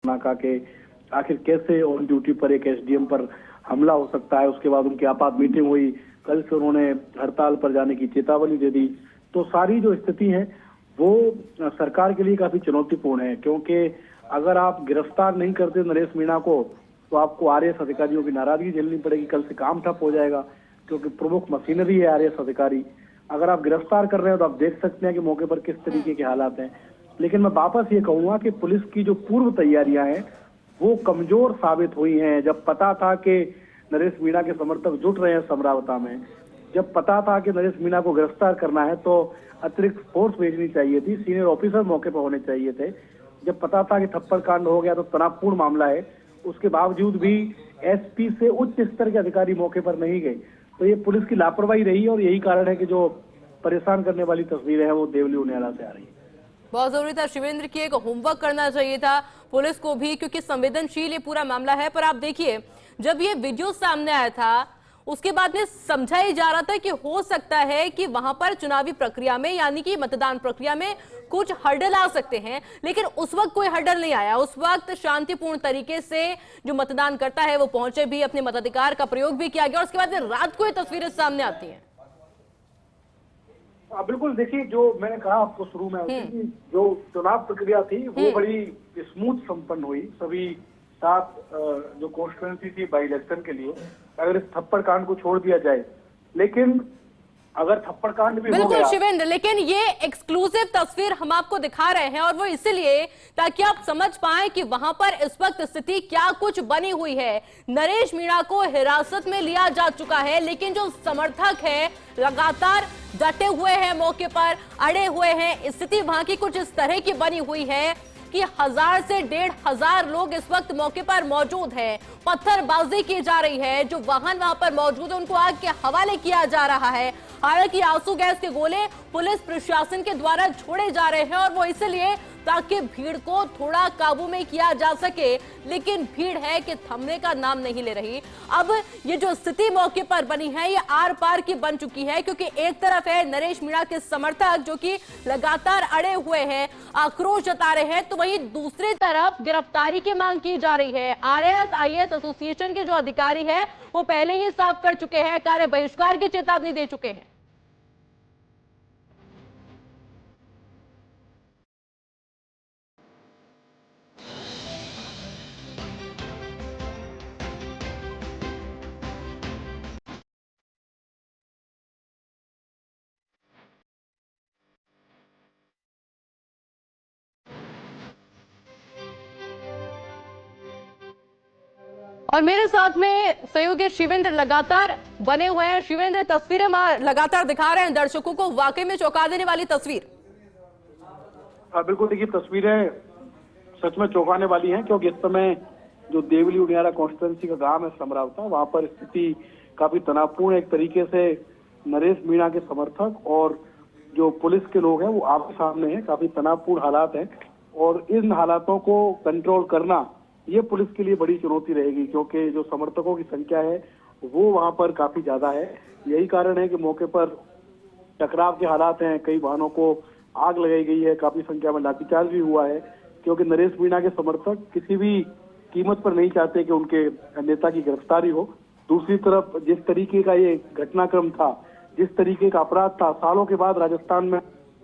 नाका के आखिर कैसे ऑन ड्यूटी पर एक एसडीएम पर हमला हो सकता है। उसके बाद उनकी आपात मीटिंग हुई, कल से उन्होंने हड़ताल पर जाने की चेतावनी दे दी। तो सारी जो स्थिति है वो सरकार के लिए काफी चुनौतीपूर्ण है, क्योंकि अगर आप गिरफ्तार नहीं करते नरेश मीणा को तो आपको आरएएस अधिकारियों की नाराजगी झेलनी पड़ेगी। कल से काम ठप हो जाएगा, क्योंकि प्रमुख मशीनरी है आरएएस अधिकारी। अगर आप गिरफ्तार कर रहे हो तो आप देख सकते हैं कि मौके पर किस तरीके के हालात हैं। लेकिन मैं वापस ये कहूंगा कि पुलिस की जो पूर्व तैयारियां हैं वो कमजोर साबित हुई हैं। जब पता था कि नरेश मीणा के समर्थक जुट रहे हैं समरावता में, जब पता था कि नरेश मीणा को गिरफ्तार करना है तो अतिरिक्त फोर्स भेजनी चाहिए थी, सीनियर ऑफिसर मौके पर होने चाहिए थे। जब पता था कि थप्पड़ कांड हो गया तो तनावपूर्ण मामला है, उसके बावजूद भी एसपी से उच्च स्तर के अधिकारी मौके पर नहीं गए। तो ये पुलिस की लापरवाही रही है और यही कारण है कि जो परेशान करने वाली तस्वीरें हैं वो देवली उनियाला से आ रही है। बहुत जरूरी था शिवेंद्र की एक होमवर्क करना चाहिए था पुलिस को भी, क्योंकि संवेदनशील ये पूरा मामला है। पर आप देखिए, जब ये वीडियो सामने आया था उसके बाद में समझा ही जा रहा था कि हो सकता है कि वहां पर चुनावी प्रक्रिया में, यानी कि मतदान प्रक्रिया में कुछ हर्डल आ सकते हैं, लेकिन उस वक्त कोई हर्डल नहीं आया। उस वक्त शांतिपूर्ण तरीके से जो मतदान करता है वो पहुंचे भी, अपने मताधिकार का प्रयोग भी किया गया और उसके बाद रात को ये तस्वीरें सामने आती हैं। बिल्कुल, देखिए जो मैंने कहा आपको शुरू में कि जो चुनाव प्रक्रिया थी वो बड़ी स्मूथ संपन्न हुई। सभी 7 जो कॉन्स्टिट्यूएंसी थी बाई इलेक्शन के लिए, अगर इस थप्पड़ कांड को छोड़ दिया जाए, लेकिन अगर थप्पड़ कांड भी हो बिल्कुल गया। शिवेंद्र, लेकिन ये एक्सक्लूसिव तस्वीर हम आपको दिखा रहे हैं और वो इसलिए ताकि आप समझ पाएं कि वहां पर इस वक्त स्थिति क्या कुछ बनी हुई है। नरेश मीणा को हिरासत में लिया जा चुका है, लेकिन जो समर्थक है लगातार डटे हुए हैं, मौके पर अड़े हुए हैं। स्थिति वहां की कुछ इस तरह की बनी हुई है कि 1000 से 1500 लोग इस वक्त मौके पर मौजूद हैं। पत्थरबाजी की जा रही है, जो वाहन वहां पर मौजूद है उनको आग के हवाले किया जा रहा है। हालांकि आंसू गैस के गोले पुलिस प्रशासन के द्वारा छोड़े जा रहे हैं और वो इसलिए ताकि भीड़ को थोड़ा काबू में किया जा सके, लेकिन भीड़ है कि थमने का नाम नहीं ले रही। अब ये जो स्थिति मौके पर बनी है ये आर पार की बन चुकी है, क्योंकि एक तरफ है नरेश मीणा के समर्थक जो कि लगातार अड़े हुए हैं, आक्रोश जता रहे हैं, तो वहीं दूसरी तरफ गिरफ्तारी की मांग की जा रही है। आरएएस आईएएस एसोसिएशन के जो अधिकारी है वो पहले ही साफ कर चुके हैं, कार्य बहिष्कार की चेतावनी दे चुके हैं। और मेरे साथ में सहयोगी शिवेंद्र लगातार बने हुए हैं। शिवेंद्र, तस्वीरें लगातार दिखा रहे हैं दर्शकों को, वाकई में चौंका देने वाली तस्वीर। बिल्कुल, देखिए तस्वीरें सच में चौंकाने वाली हैं, क्योंकि इस समय जो देवली उनियाला कॉन्स्टिट्यूएंसी का गांव है समरावता, वहां पर स्थिति काफी तनावपूर्ण है। एक तरीके से नरेश मीणा के समर्थक और जो पुलिस के लोग हैं वो आमने सामने हैं, काफी तनावपूर्ण हालात हैं और इन हालातों को कंट्रोल करना ये पुलिस के लिए बड़ी चुनौती रहेगी, क्योंकि जो समर्थकों की संख्या है वो वहां पर काफी ज्यादा है। यही कारण है कि मौके पर टकराव के हालात हैं, कई वाहनों को आग लगाई गई है, काफी संख्या में लाठीचार्ज भी हुआ है, क्योंकि नरेश मीणा के समर्थक किसी भी कीमत पर नहीं चाहते कि उनके नेता की गिरफ्तारी हो। दूसरी तरफ जिस तरीके का ये घटनाक्रम था, जिस तरीके का अपराध था, सालों के बाद राजस्थान में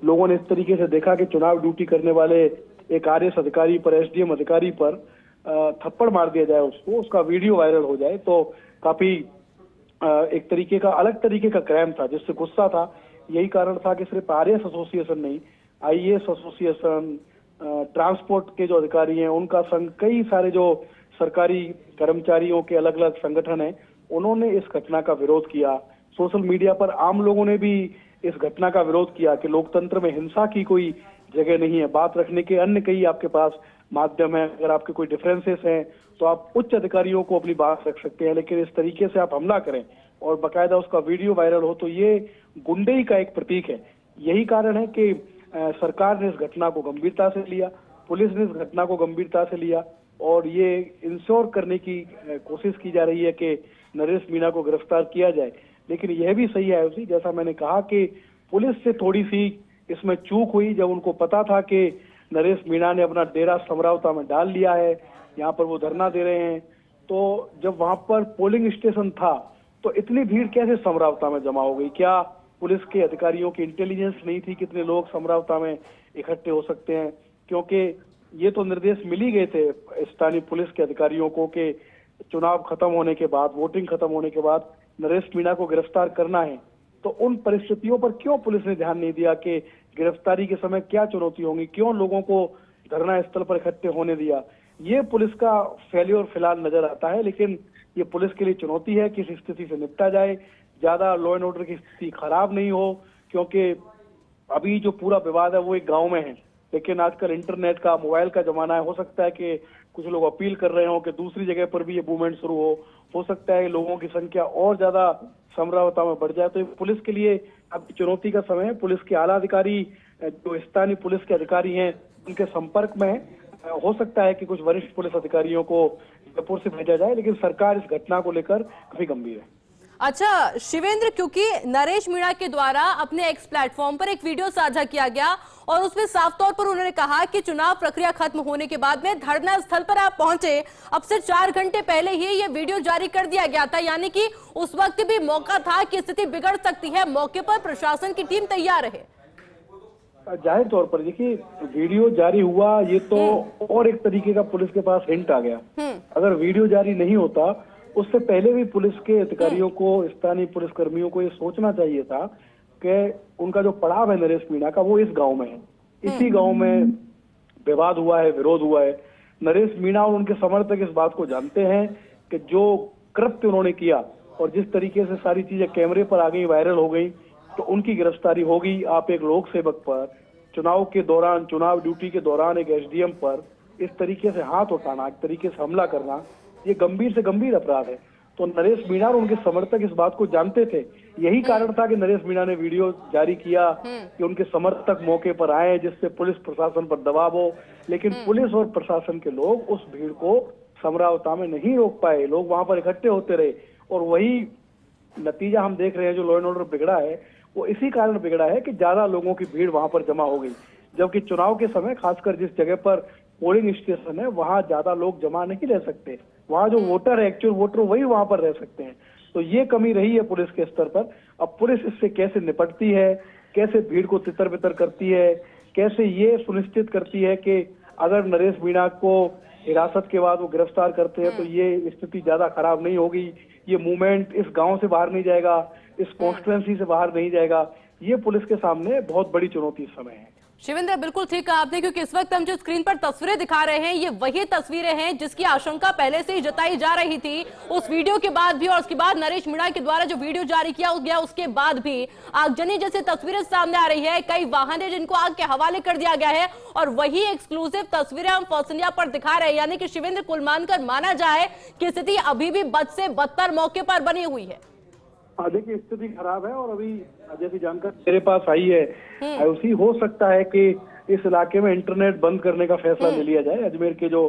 लोगों ने इस तरीके से देखा कि चुनाव ड्यूटी करने वाले एक आरएएस अधिकारी पर, एसडीएम अधिकारी पर थप्पड़ मार दिया जाए, उसका वीडियो वायरल हो जाए, तो काफी एक तरीके का अलग तरीके का क्राइम था जिससे गुस्सा था। यही कारण था कि सिर्फ आरएएस एसोसिएशन नहीं, आईएएस एसोसिएशन, ट्रांसपोर्ट के जो अधिकारी हैं उनका संघ, कई सारे जो सरकारी कर्मचारियों के अलग अलग संगठन हैं, उन्होंने इस घटना का विरोध किया। सोशल मीडिया पर आम लोगों ने भी इस घटना का विरोध किया कि लोकतंत्र में हिंसा की कोई जगह नहीं है। बात रखने के अन्य कई आपके पास माध्यम है, अगर आपके कोई डिफरेंसेस हैं तो आप उच्च अधिकारियों को अपनी बात रख सकते हैं, लेकिन इस तरीके से आप हमला करें और बाकायदा उसका वीडियो वायरल हो तो ये गुंडई का एक प्रतीक है। यही कारण है कि सरकार ने इस घटना को गंभीरता से लिया, पुलिस ने इस घटना को गंभीरता से लिया और ये इंश्योर करने की कोशिश की जा रही है कि नरेश मीणा को गिरफ्तार किया जाए। लेकिन यह भी सही है उसी, जैसा मैंने कहा कि पुलिस से थोड़ी सी इसमें चूक हुई, जब उनको पता था कि नरेश मीणा ने अपना डेरा समरावता में डाल लिया है, यहाँ पर वो धरना दे रहे हैं। तो जब वहां पर पोलिंग स्टेशन था तो इतनी भीड़ कैसे समरावता में जमा हो गई? क्या पुलिस के अधिकारियों की इंटेलिजेंस नहीं थी कितने लोग समरावता में इकट्ठे हो सकते हैं? क्योंकि ये तो निर्देश मिल ही गए थे स्थानीय पुलिस के अधिकारियों को कि चुनाव खत्म होने के बाद, वोटिंग खत्म होने के बाद नरेश मीणा को गिरफ्तार करना है। तो उन परिस्थितियों पर क्यों पुलिस ने ध्यान नहीं दिया कि गिरफ्तारी के समय क्या चुनौती होंगी? क्यों लोगों को धरना स्थल पर इकट्ठे होने दिया? ये पुलिस का फेल्योर फिलहाल नजर आता है, लेकिन ये पुलिस के लिए चुनौती है कि इस स्थिति से निपटा जाए, ज्यादा लॉ एंड ऑर्डर की स्थिति खराब नहीं हो। क्योंकि अभी जो पूरा विवाद है वो एक गांव में है, लेकिन आजकल इंटरनेट का, मोबाइल का जमाना है। हो सकता है कि कुछ लोग अपील कर रहे हो कि दूसरी जगह पर भी ये मूवमेंट शुरू हो सकता है लोगों की संख्या और ज्यादा समरावता में बढ़ जाए। तो पुलिस के लिए अब चुनौती का समय है। पुलिस के आला अधिकारी, जो स्थानीय पुलिस के अधिकारी हैं, उनके संपर्क में हो सकता है कि कुछ वरिष्ठ पुलिस अधिकारियों को जयपुर से भेजा जाए, लेकिन सरकार इस घटना को लेकर काफी गंभीर है। अच्छा शिवेंद्र, क्योंकि नरेश मीणा के द्वारा अपने एक्स प्लेटफॉर्म पर एक वीडियो साझा किया गया और उसमें साफ तौर पर उन्होंने कहा कि चुनाव प्रक्रिया खत्म होने के बाद में धरना स्थल पर आप पहुंचे, अब से 4 घंटे पहले ही ये वीडियो जारी कर दिया गया था, यानी कि उस वक्त भी मौका था कि स्थिति बिगड़ सकती है, मौके पर प्रशासन की टीम तैयार है। जाहिर तौर पर देखिए, वीडियो जारी हुआ ये तो और एक तरीके का पुलिस के पास हिंट आ गया। अगर वीडियो जारी नहीं होता, उससे पहले भी पुलिस के अधिकारियों को, स्थानीय पुलिस कर्मियों को ये सोचना चाहिए था कि उनका जो पड़ाव है नरेश मीणा का, वो इस गांव में है। इसी गांव में विवाद हुआ है, विरोध हुआ है। नरेश मीणा और उनके समर्थक इस बात को जानते हैं कि जो कृत्य उन्होंने किया और जिस तरीके से सारी चीजें कैमरे पर आ गई, वायरल हो गई, तो उनकी गिरफ्तारी होगी। आप एक लोक सेवक पर चुनाव के दौरान, चुनाव ड्यूटी के दौरान एक एसडीएम पर इस तरीके से हाथ उठाना, एक तरीके से हमला करना, ये गंभीर से गंभीर अपराध है। तो नरेश मीणा और उनके समर्थक इस बात को जानते थे। यही कारण था कि नरेश मीणा ने वीडियो जारी किया कि उनके समर्थक मौके पर आए, जिससे पुलिस प्रशासन पर दबाव हो। लेकिन पुलिस और प्रशासन के लोग उस भीड़ को समरावता में नहीं रोक पाए, लोग वहां पर इकट्ठे होते रहे और वही नतीजा हम देख रहे हैं। जो लॉ एंड ऑर्डर बिगड़ा है वो इसी कारण बिगड़ा है कि ज्यादा लोगों की भीड़ वहां पर जमा हो गई, जबकि चुनाव के समय खासकर जिस जगह पर पोलिंग स्टेशन है वहां ज्यादा लोग जमा नहीं रह सकते। वहां जो वोटर है, एक्चुअल वोटर, वही वहां पर रह सकते हैं। तो ये कमी रही है पुलिस के स्तर पर। अब पुलिस इससे कैसे निपटती है, कैसे भीड़ को तितर बितर करती है, कैसे ये सुनिश्चित करती है कि अगर नरेश मीणा को हिरासत के बाद वो गिरफ्तार करते हैं तो ये स्थिति ज्यादा खराब नहीं होगी, ये मूवमेंट इस गांव से बाहर नहीं जाएगा, इस कॉन्स्टिट्यूएंसी से बाहर नहीं जाएगा। ये पुलिस के सामने बहुत बड़ी चुनौती इस समय है। शिवेंद्र, बिल्कुल ठीक कहा आपने, क्योंकि इस वक्त हम जो स्क्रीन पर तस्वीरें दिखा रहे हैं ये वही तस्वीरें हैं जिसकी आशंका पहले से ही जताई जा रही थी उस वीडियो के बाद भी, और उसके बाद नरेश मीणा के द्वारा जो वीडियो जारी किया गया उसके बाद भी आगजनी जैसे तस्वीरें सामने आ रही है। कई वाहन जिनको आग के हवाले कर दिया गया है और वही एक्सक्लूसिव तस्वीरें हम फर्स्ट इंडिया पर दिखा रहे हैं। यानी कि शिवेंद्र, कुल मानकर माना जाए कि स्थिति अभी भी बद से बदतर मौके पर बनी हुई है। देखिए, स्थिति खराब है और अभी जैसी जानकारी मेरे पास आई है उसी हो सकता है कि इस इलाके में इंटरनेट बंद करने का फैसला ले लिया जाए। अजमेर के जो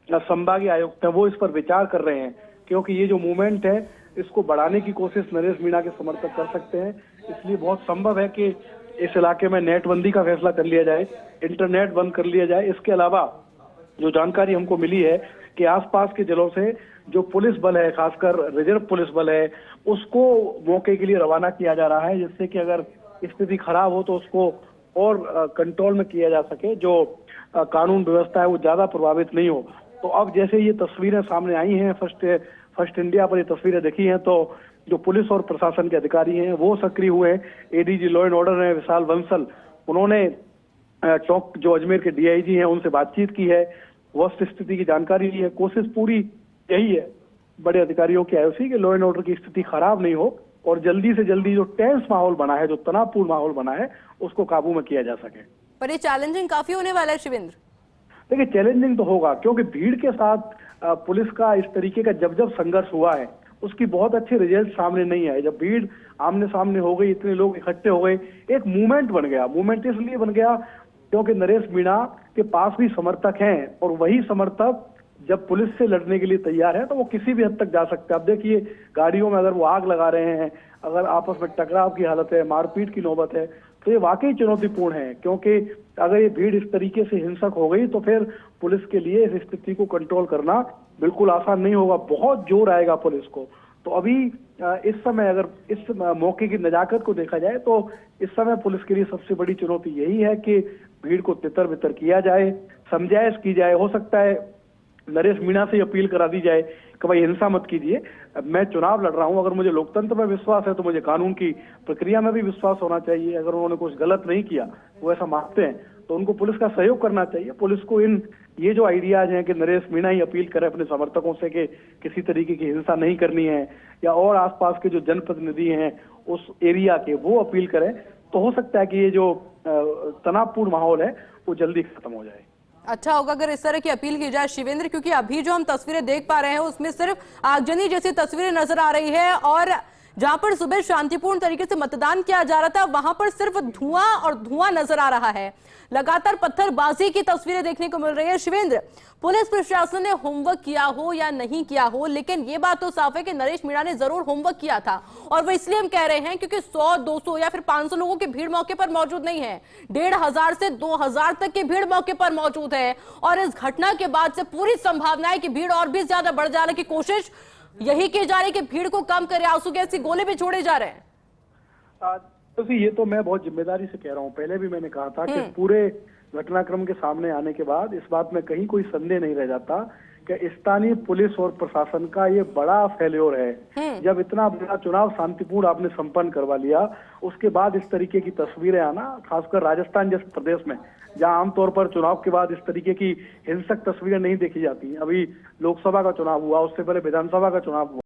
संभागीय आयुक्त हैं वो इस पर विचार कर रहे हैं, क्योंकि ये जो मूवमेंट है इसको बढ़ाने की कोशिश नरेश मीणा के समर्थक कर सकते हैं। इसलिए बहुत संभव है कि इस इलाके में नेट बंदी का फैसला कर लिया जाए, इंटरनेट बंद कर लिया जाए। इसके अलावा जो जानकारी हमको मिली है कि आसपास के जिलों से जो पुलिस बल है, खासकर रिजर्व पुलिस बल है, उसको मौके के लिए रवाना किया जा रहा है, जिससे कि अगर स्थिति खराब हो तो उसको और कंट्रोल में किया जा सके, जो कानून व्यवस्था है वो ज्यादा प्रभावित नहीं हो। तो अब जैसे ये तस्वीरें सामने आई हैं, फर्स्ट इंडिया पर ये तस्वीरें देखी हैं, तो जो पुलिस और प्रशासन के अधिकारी हैं वो सक्रिय हुए हैं। एडीजी लॉ एंड ऑर्डर है विशाल बंसल, उन्होंने चौक जो अजमेर के डीआईजी हैं उनसे बातचीत की है, वस्तु स्थिति की जानकारी ली है। कोशिश पूरी यही है बड़े अधिकारियों की आईओसी कि लॉ एंड ऑर्डर की स्थिति खराब नहीं हो और जल्दी से जल्दी जो टेंस माहौल बना है, जो तनावपूर्ण माहौल बना है, उसको काबू में किया जा सके। पर ये चैलेंजिंग काफी होने वाला है शिवेंद्र। देखिए, चैलेंजिंग तो होगा, क्योंकि भीड़ के साथ पुलिस का इस तरीके का जब संघर्ष हुआ है उसकी बहुत अच्छे रिजल्ट सामने नहीं आए। जब भीड़ आमने सामने हो गई, इतने लोग इकट्ठे हो गए, एक मूवमेंट बन गया। मूवमेंट इसलिए बन गया क्योंकि नरेश मीणा के पास भी समर्थक हैं और वही समर्थक जब पुलिस से लड़ने के लिए तैयार है तो वो किसी भी हद तक जा सकते हैं। अब देखिए, गाड़ियों में अगर वो आग लगा रहे हैं, अगर आपस में टकराव की हालत है, मारपीट की नौबत है, तो ये वाकई चुनौतीपूर्ण है, क्योंकि अगर ये भीड़ इस तरीके से हिंसक हो गई तो फिर पुलिस के लिए इस स्थिति को कंट्रोल करना बिल्कुल आसान नहीं होगा, बहुत जोर आएगा पुलिस को। तो अभी इस समय अगर इस मौके की नजाकत को देखा जाए तो इस समय पुलिस के लिए सबसे बड़ी चुनौती यही है कि भीड़ को तितर बितर किया जाए, समझाइश की जाए। हो सकता है नरेश मीणा से अपील करा दी जाए कि भाई हिंसा मत कीजिए, मैं चुनाव लड़ रहा हूं, अगर मुझे लोकतंत्र में विश्वास है तो मुझे कानून की प्रक्रिया में भी विश्वास होना चाहिए। अगर उन्होंने कुछ गलत नहीं किया, वो ऐसा मानते हैं, तो उनको पुलिस का सहयोग करना चाहिए। पुलिस को ये जो आइडियाज हैं कि नरेश मीणा ही अपील करे अपने समर्थकों से कि किसी तरीके की हिंसा नहीं करनी है, या और आसपास के जो जनप्रतिनिधि हैं उस एरिया के वो अपील करें, तो हो सकता है कि ये जो तनावपूर्ण माहौल है वो जल्दी खत्म हो जाए। अच्छा होगा अगर इस तरह की अपील की जाए शिवेंद्र, क्योंकि अभी जो हम तस्वीरें देख पा रहे हैं उसमें सिर्फ आगजनी जैसी तस्वीरें नजर आ रही है, और जहां पर सुबह शांतिपूर्ण तरीके से मतदान किया जा रहा था वहां पर सिर्फ धुआं और धुआं नजर आ रहा है। लगातार पत्थरबाजी की तस्वीरें देखने को मिल रही है। शिवेंद्र, पुलिस प्रशासन ने होमवर्क किया हो या नहीं किया हो, लेकिन ये बात तो साफ है कि नरेश मीणा ने जरूर होमवर्क किया था, और वो इसलिए हम कह रहे हैं क्योंकि 100, 200 या फिर 500 लोगों की भीड़ मौके पर मौजूद नहीं है, 1500 से 2000 तक की भीड़ मौके पर मौजूद है। और इस घटना के बाद से पूरी संभावना है कि भीड़ और भी ज्यादा बढ़ जाने की कोशिश यही की जा रही है कि भीड़ को कम करे, आंसू के ऐसे गोले भी छोड़े जा रहे हैं। तो ये तो मैं बहुत जिम्मेदारी से कह रहा हूँ, पहले भी मैंने कहा था कि पूरे घटनाक्रम के सामने आने के बाद इस बात में कहीं कोई संदेह नहीं रह जाता कि स्थानीय पुलिस और प्रशासन का ये बड़ा फेल्योर है। जब इतना बड़ा चुनाव शांतिपूर्ण आपने संपन्न करवा लिया, उसके बाद इस तरीके की तस्वीरें आना, खासकर राजस्थान जैसे प्रदेश में जहां आमतौर पर चुनाव के बाद इस तरीके की हिंसक तस्वीरें नहीं देखी जाती। अभी लोकसभा का चुनाव हुआ, उससे पहले विधानसभा का चुनाव हुआ।